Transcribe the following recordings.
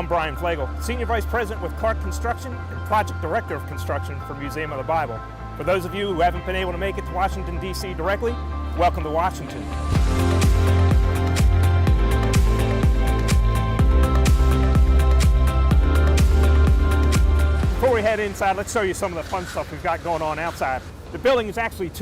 I'm Brian Flagel, Senior Vice President with Clark Construction and Project Director of Construction for Museum of the Bible. For those of you who haven't been able to make it to Washington, D.C. directly, welcome to Washington. Before we head inside, let's show you some of the fun stuff we've got going on outside. The building is actually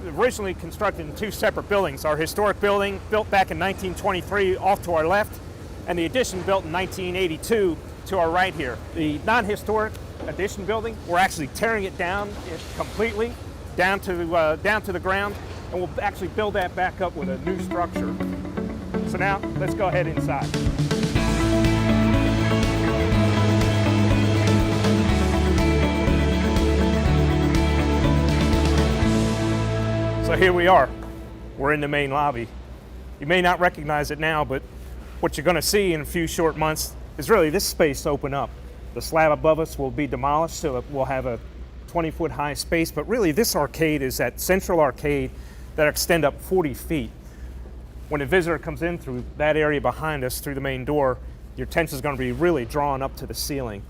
originally constructed in two separate buildings. Our historic building, built back in 1923, off to our left, and the addition built in 1982 to our right here. The non-historic addition building, we're actually tearing it down completely, down to the ground, and we'll actually build that back up with a new structure. So now, let's go ahead inside. So here we are. We're in the main lobby. You may not recognize it now, but what you're going to see in a few short months is really this space open up. The slab above us will be demolished, so that we'll have a 20-foot high space, but really this arcade is that central arcade that extend up 40 feet. When a visitor comes in through that area behind us, through the main door, your attention is going to be really drawn up to the ceiling.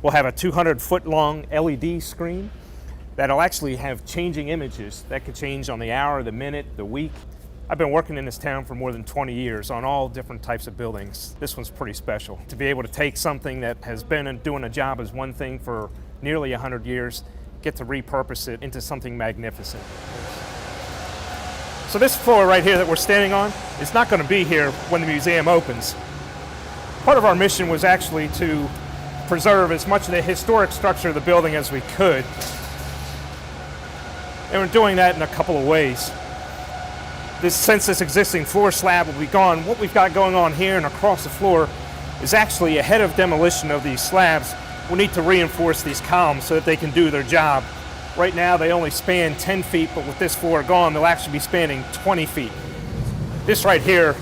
We'll have a 200-foot long LED screen that'll actually have changing images that could change on the hour, the minute, the week. I've been working in this town for more than 20 years on all different types of buildings. This one's pretty special. To be able to take something that has been doing a job as one thing for nearly 100 years, get to repurpose it into something magnificent. So this floor right here that we're standing on is not going to be here when the museum opens. Part of our mission was actually to preserve as much of the historic structure of the building as we could. And we're doing that in a couple of ways. Since this existing floor slab will be gone, what we've got going on here and across the floor is actually ahead of demolition of these slabs, we need to reinforce these columns so that they can do their job. Right now they only span 10 feet, but with this floor gone, they'll actually be spanning 20 feet. This right here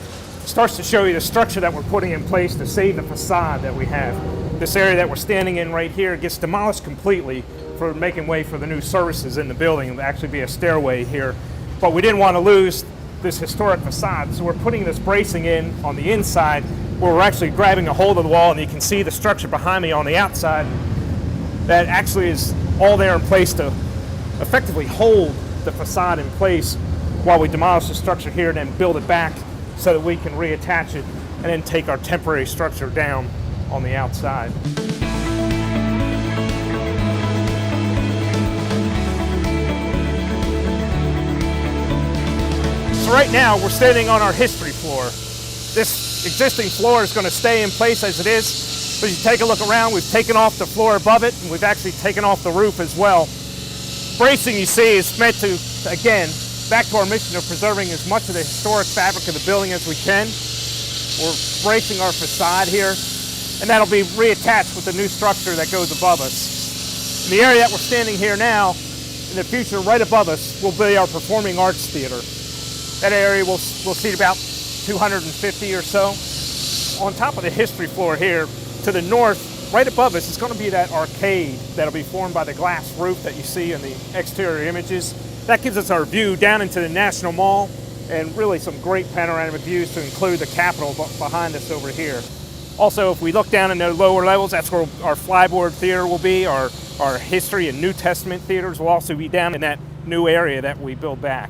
starts to show you the structure that we're putting in place to save the facade that we have. This area that we're standing in right here gets demolished completely for making way for the new services in the building. There'll actually be a stairway here, but we didn't want to lose this historic facade, so we're putting this bracing in on the inside where we're actually grabbing a hold of the wall, and you can see the structure behind me on the outside that actually is all there in place to effectively hold the facade in place while we demolish the structure here and then build it back so that we can reattach it and then take our temporary structure down on the outside. So right now we're standing on our history floor. This existing floor is going to stay in place as it is, but you take a look around, we've taken off the floor above it, and we've actually taken off the roof as well. Bracing, you see, is meant to, again, back to our mission of preserving as much of the historic fabric of the building as we can. We're bracing our facade here, and that'll be reattached with the new structure that goes above us. In the area that we're standing here now, in the future, right above us, will be our Performing Arts Theater. That area will seat about 250 or so. On top of the history floor here, to the north, right above us, is going to be that arcade that'll be formed by the glass roof that you see in the exterior images. That gives us our view down into the National Mall and really some great panoramic views to include the Capitol behind us over here. Also, if we look down in the lower levels, that's where our Flyboard Theater will be. Our History and New Testament theaters will also be down in that new area that we build back.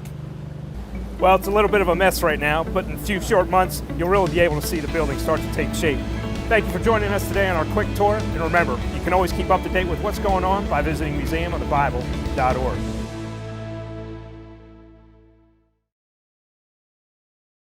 Well, it's a little bit of a mess right now, but in a few short months, you'll really be able to see the building start to take shape. Thank you for joining us today on our quick tour, and remember, you can always keep up to date with what's going on by visiting museumofthebible.org.